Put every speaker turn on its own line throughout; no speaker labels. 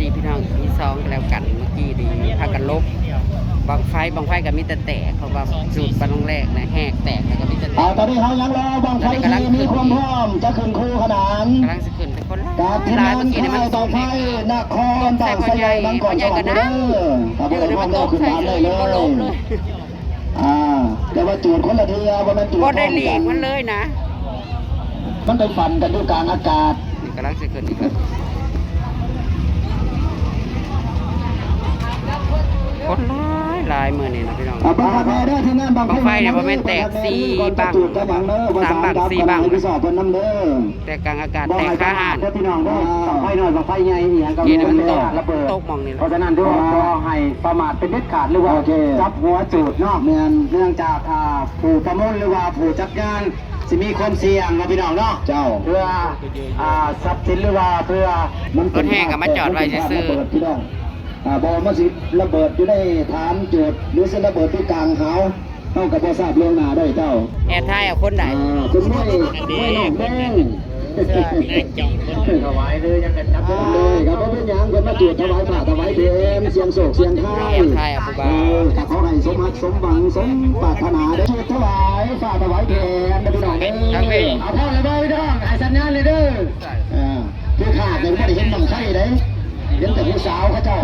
ดีพี่น้องที่ซองแล้วกันเมื่อกี้ดีพากันลบบางไฟกับมิตรแตกเพราะว่าจุดปันแรกนะแหกแตกแล้วก็มิตรแตก
ตอนนี้เขายังรอบางไฟที่มีความพร้อมจะขึ้นคู่ขนาน
กำลังจะขึ้นเป็นคน
การทีมงานค่ายต่อไฟนครต่างสยามบางกอกจังหวัดเลยครับผมพร้อมเราขึ้นมาเลยแต่ว่าจูดคนละเทียว่ามันจูด
ก็ได้หลีกมันเลยนะ
มันไปฟันกันด้วยกลางอากาศ
นี่กำลังจะขึ้นอีกแล้วคนลายมือนี่นะพี่น้องบางไฟเนี่ยประมาณแตก4 บัง3 บัง 4 บังแต่กลางอากาศแตกข้าหัน
พี่น้องด้วยไฟน้อยบางไฟใหญ่อย่างกับ
มันตกมองนี่
เพราะฉะนั้นด้วยให้ประมาทเป็นเด็ดขาดหรือว่าจับหัวจูดนอกเนื่องจากผู้ประมุ่นหรือว่าผู้จัดงานจะมีความเสี่ยงนะพี่น้องเนาะเจ้าเพื่อทรัพย์สินหรือว่าเพื่อ
รถแห่กับมาจอดไว้ซื้อ
พี่น้องบอลมันสิระเบิดอยู่ในฐานจุดหรือสิระเบิดที่กลางเขาต้องกับบทราบลวงหน้าได้เจ้า
แอบท้ายคนไหน
คุณไม่หนอกแดงถวายเลยยังกันจับเลยครับเพราะเป็นอย่างคนมาจุดถวายผ่าถวายเพลงเสียงโศกเสียงไห้กับเขาให้สมหักสมหวังสมปรารถนาได้จุดถวายฝ่าถวายเพลงพี่น้องเอาพ่อเลยพี่น้องให้สัญญาณเลยเด้อผู้ขาดยังไม่ได้เห็นบังไฟเลยเห็นแต่ผู้สาวเขาเจ้า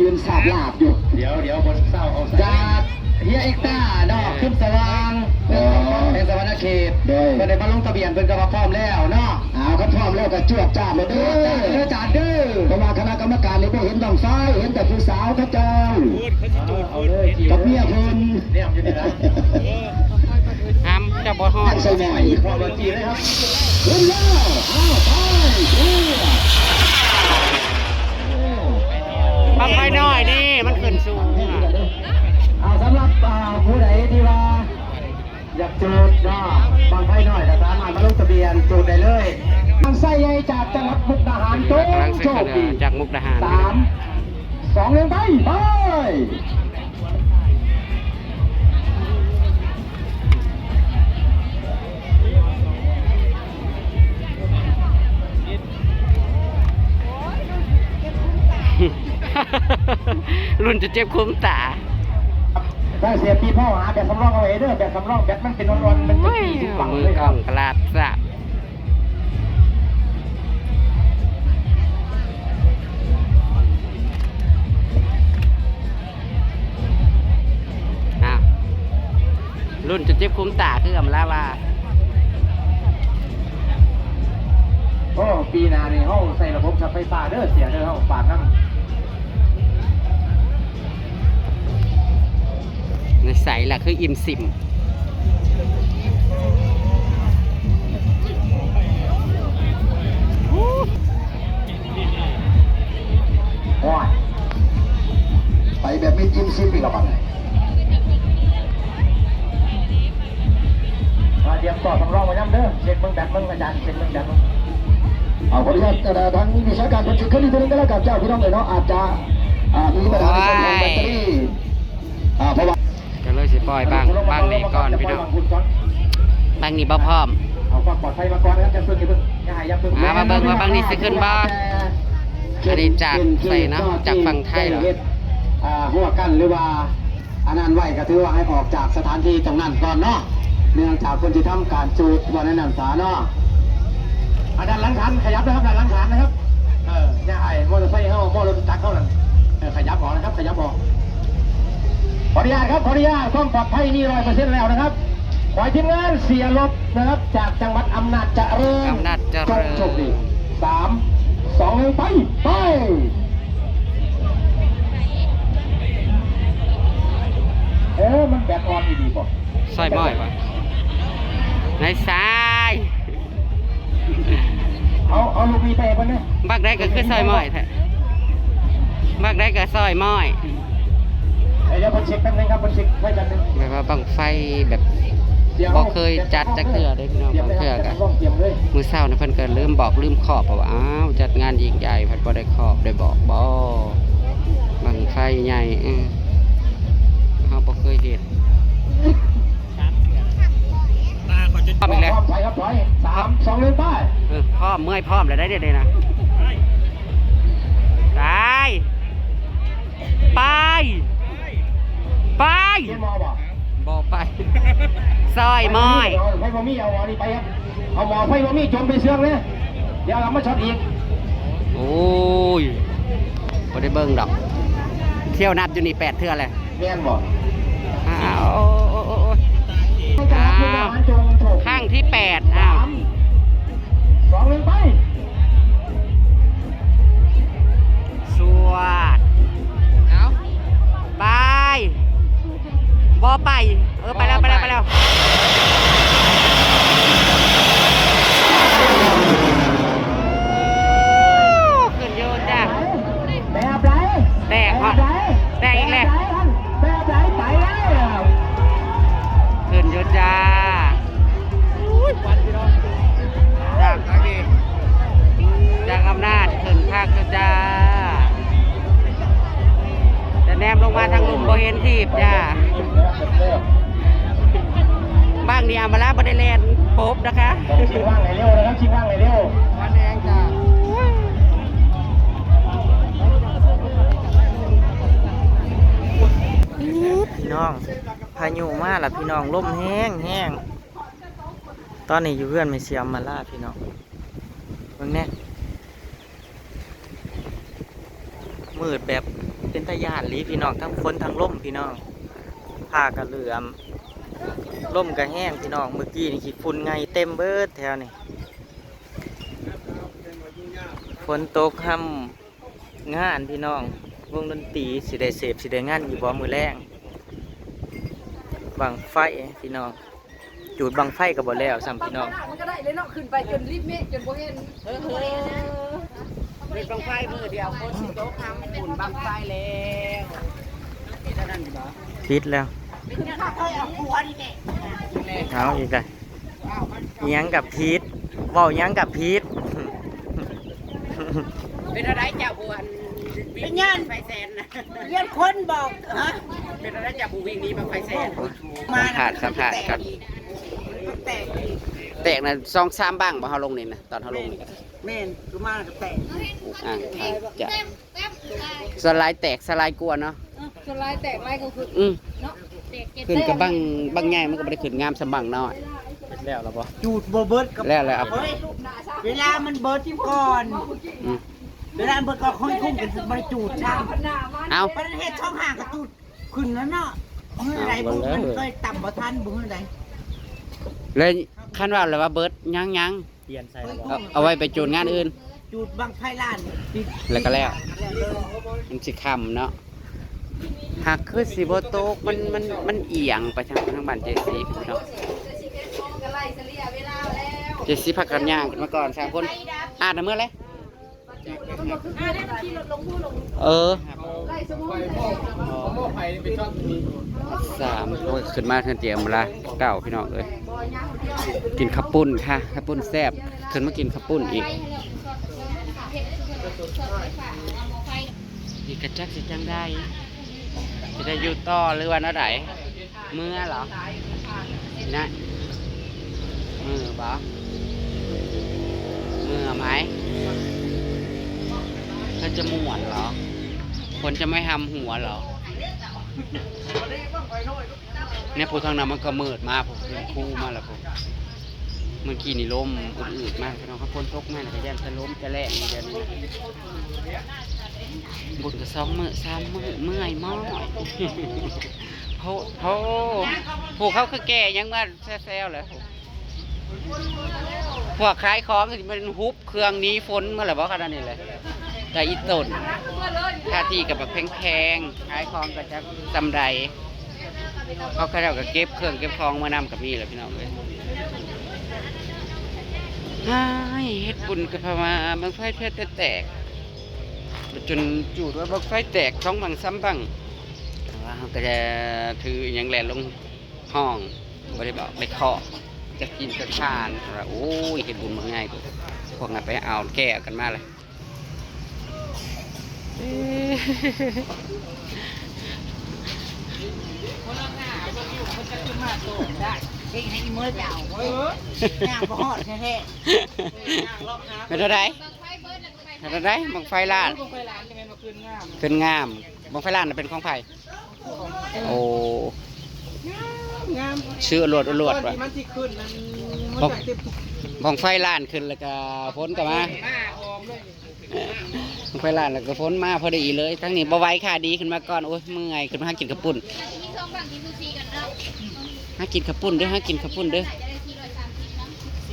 ยืนสาบลาบอยู่เดี๋ยวคนเศร้าเอาจากเฮียเอ็กต้าดอกขึ้นสว่างเป็นสวรรค์เขตเป็นในบ้านลงทะเบียนเป็นกระบะพร้อมแล้วเนาะเขาพร้อมแล้วก็จวดจ้าเลยเด้อจ่าเด้อเพราะว่าคณะกรรมการนี่ไม่เห็นบังไฟเห็นแต่ผู้สาวเขาเจ้ากับเมียคน
ห้ามจะบ่ห้อง
ใส่หน่อยพอมาจีเลยครับขึ้นแล้วไป
บางไฟน้อยนี่มันขึ้นสูง
สำหรับผู้ใดที่ว่าอยากจูดก็บางไฟน้อยแต่สามารถมาลงทะเบียนจูดได้เลยบางไส้ใหญ่จากจังหวัดมุกดาหารโชคดี
จากมุกดาหาร
3 2 1ไป
รุ่นจะเจ็บคุ้มตา
ถ้าเสียปีพ่อหาแบบสำรองเอาไว้เด้อแบบสำรองแบบมันเป็นร้อนๆมันจะตีทุกฝั่งเลยครับ
กลาดสับรุ่นจะเจ็บคุ้มตาคืออำลาว่า
โอ้ปีนาเนี่ยเขาใส่ระบบไฟฟ้าเด้อเสียเด้อเขาปาดน้ำ
ใส่ละคืออิ่มสิม
ไปแบบไม่อิ่มซิมอีกแล้วป่ะมาเตรียมต่อสำรองไว้ย้ำเด้อเช็คเมืองแบตเมืองอาจารย์เช็คเมืองแบตเอาขออนุญาตทางวิชาการผลิตเครื่องนี้ตัวนี้ก็แล้วกันเจ้าพี่น้องเลยเนาะอาจจะมีปัญหาในส่วนของแบตเตอรี่เพราะว่า
ก็เลยสิปล่อยบ้างนี่ก่อนพี่น้องบ้างนี่บ่พร้อม
เอาความปลอดภัยมาก่อนนะครับจะเพิ่งอย่าเพิ่ง
มาเบิ่งว่าบ้างนี่สิขึ้นบ่อันนี้จากใส่นะจากฝั่งไทยเหรอ
หัวกันหรือว่าอันนั้นไหวก็ถือว่าให้ออกจากสถานที่ตรงนั้นก่อนเนาะเนื่องจากคนที่ทำการจูดวันนั้นสาเนาะด้านหลังขันขยับนะครับด้านหลังขันนะครับอย่าให้มอเตอร์ไซค์เข้ามอเตอร์จักรเข้านั่นขยับออกนะครับขยับออกขออนุญาตครับขออนุญาตความปลอดภัยนี่100%แล้วนะครับขอทีมงานเสียรถนะครับจากจังหวัดอำนาจเจริญโชคดี3 2 1ไปมันแบตออนดีป่ะ
ซอยม้อยป่ะในซ้าย
เอาลูกมีไปป่ะเนี่ย
บักได้ก็คือซอยม้อยแท้บักได้ก็ซอยม้อย
เดี๋ยวผมเช็คแป๊บนึงครับผมเช็คไว้แป๊บนึง
แบบว่าบังไฟแบบบ่เคยจัดจักเทื่อเลยพี่น้องบางเทื่อกันมือเศร้านะเพิ่นก็ลืมบอกลืมขอบเพราะว่าอ้าวจัดงานยิ่งใหญ่เพิ่นบ่ได้ขอบได้บอกบ่บังไฟใหญ่เฮาบ่เคยเห็นพร้อมอีกแล้ว
ไปครับถอย3 2 1ไป
พร้อมเมื่อยพร้อมแล้วได้เด้นะ3 อยม้อย
ไฟบะมี่เอาหมอนี่ไปครับเอาหมอไฟบะมี่จมไปเสื่องเลยเดี๋ยวเอามาช็อตอีก
โอ้ยบ่ได้เบิ่งดอก เที่ยวนับอยู่นี่8 เทื่อเลย
แม่นบ่
อ้าวโอ้อ้าวข้างที่8อ้าว
2 1ไป
สวดเอาไปบ่ไปไปแล้วขึ้นโยนจ้ะ
แบบไหน
แตกฮะแตกอีกแล้ว
แบบไหนไปแล้ว
ขึ้นโยนจ้าจากอำนาจขึ้นภาคจ้าแต่แนมลงมาทางลุมบ่เห็นทีบจ้าบ้างนี่อามาลาบริเลนโป๊บนะคะ
ชิงว่างไหนเร็วนะครับชิงว่างไหนเร็ววันแดงจ้า
พี่น้องพายุมาแล้วพี่น้องลมแห้งตอนนี้อยู่เพื่อนไม่เสียมมาล่าพี่น้องเบิ่งแน่มืดแบบเป็นตะยานหลีพี่น้องทั้งฝนทั้งลมพี่น้องผ้ากระเหลื่อมลมกระแห้งพี่น้องเมื่อกี้นี่ขี้ฝุ่นไงเต็มเบิดแถวนี่ฝนตกค่ำงานพี่น้องวงดนตรีสิได้เสพสิได้งานอยู่บ่มือแรงบังไฟพี่น้องจุดบังไฟกับบ่แล้วซ้ำพี่น้อง
มันก็ได้เลยเนาะขึ้นไปจนรีบเมฆจนบ่เห็น
เป็นบังไฟมือเดียวคนสิโต๊ะทำหุ่นบังไฟแล้วนี่เท่านั้นบ่
พิษแล้วเอาอีกแล้วยังกับพิษเว้ายังกับพิษ
เป็นอะไรเจ้าบวนเป็นยันไฟแสนนะ
เรียนคนบอกฮะ
เป็นอะไรเจ้าบูวิ่งนี้บังไฟแสนสัมผัสกัน แตกนะ2-3บ้างบ่เฮาลงนี่นะตอนเฮาลงนี่
แม่นคือมาก็แตก
อ่างจะสไลด์แตกสไลด์กลัวเนาะ
สลายแตกไรก็คือ เนาะแตกเก็บ
ขึ้นกับบังใหญ่มันก็บ่ได้ขึ้นงามสำบังน้อย
แล้วหรอปะ
จูดบ่เบิดกับ
แล้วเอา
เวลามันเบิดก่อน
อืม
เวลาเบิดก็ค่อยคุ้มกันบ่จูดช่าง
เอา
ประเทศช่องห่างกับจูดขึ้นแล้วเนาะเมื่อไรบุ้งมันเคยต่ำบ่ทันบุ้งอะไร
เลยคันว่าเลยว่าเบิดยัง
เปลี่ยนใส่แล้ว
เอาไว้ไปจูนงานอื่น
จูดบางไผ่ล้านปิด
แล้วก็แล้วมันสิค่ำเนาะหากคือสิบ่ตกมันเอียงไปทางบ้านเจซีพี่น้องเจซีพักกันย่างกันมาก่อน3 คนอาบน้ำเมื่อไรเออ3โอ้ยขึ้นมาเทือนเจียมละเก่าพี่น้องเอ้ยกินข้าวปุ้นค่ะข้าวปุ้นแซ่บขึ้นมากินข้าวปุ้นอีกกระจักสิจังได้จะได้อยู่ต่อหรือว่าอะไรเมื่อเหรอนะมือบ่มือไหมเธอจะม่วนเหรอคนจะไม่ทำหัวเหรอเนี่ยผู้ทางนั้นมันก็มืดมากผมคู่มาแล้วผมเมื่อกี้นี่ล้มอืดๆมากน้องเขาพ้นตกมากแต่ยันจะล้มจะแรงเดี๋ยวนี้บุญกับ2 มื้อ 3 มื้อเมื่อยม้อยโหผูกเขาคือแก่ยังมาแซวๆเลยพวกขายของมันฮุบเครื่องนี้ฝนเมื่อไหร่บ่ขนาดนี้เลยแต่อีต้นท่าที่กับแบบแพงๆขายของก็จะจำไรเขาแค่เราก็เก็บเครื่องเก็บของมานำกับนี่แหละพี่น้องเลยเฮ็ดบุญกับพม่าบางไฟเพชรแตกจนจูดว่าบางไฟแตก2 บัง 3 บังว่าเขาก็จะถืออย่างแหลนลงห้องบ่ได้บอกได้เคาะจะกินจะทานว่าโอ้ยเฮ็ดบุญมาง่ายตัวพวกนั้นไปเอาแก้กันมาเลย
ให้อีเมื่อเจ้าย่างบ่ฮอดแท้
เป็นอะไรบังไฟล้านขึ้นงามบังไฟล้านเป็นของไผ่โอ้
งาม
ชื่ออลวดว่ะ
มันสิขึ้นนั้นมัน
บอก
จะเต็มทุก
บ้องไฟล้านขึ้นแล้วก็ฝนก็มา
ออมเลย
บ้องไฟล้านแล้วก็ฝนมาพอดีเลยทั้งนี้บ่ไหวค่าดีขึ้นมาก่อนโอ้ยเมื่อยขึ้นมาหากินกระปุ่นหากินกระปุ่นเด้อหากินกระปุ่นเด้อ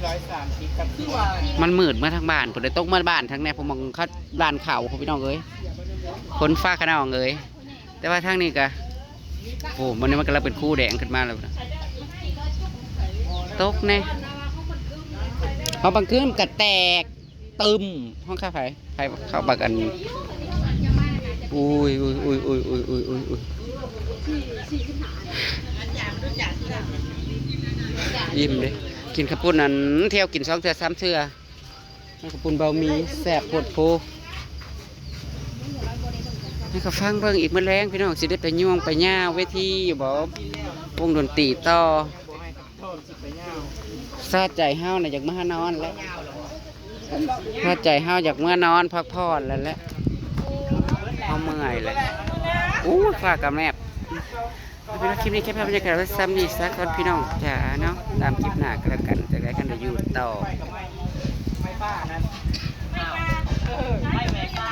430กับที่ว่า
มันมืดมาทางบ้านผมเลยตกมาบ้านทางแนผมมองเขาบ้านเขาพี่น้องเอ้ยฝนฟ้าขนองเอ้ยแต่ว่าทางนี้ก็โอ้มันนี่มันกำลังเป็นคู่แดงขึ้นมาแล้วนะตกแน่พอบางคืนมันก็แตกตึมห้องข้าไฟเข้าบักอันอุ้ยยิ้มเลยกินข้าวปุ้นนั้นเที่ยวกิน2 เทื่อ 3 เทื่อข้าวปุ้นเบามีแซ่บโพดโพให้เขาฟังเบิ่งอีกมื้อแรงพี่น้องสิได้ไปย่วงไปย่าเวทีอยู่บ่วงดนตรีต่อซาใจเฮาน่ะอยากมานอนแล้วซาใจเฮาอยากมานอนพักผ่อนแล้วแหละเฮาเมื่อยเลยอู้ฟ้ากับแมบพี่น้องคลิปนี้แค่ภาพบรรยากาศไว้ซ้ำนี่สักคนพี่น้องจ๋าเนาะตามคลิปหน้าก็แล้วกันจะได้กันได้อยู่ต่อ
ไม่ป้านั้นไม่แม่ป้า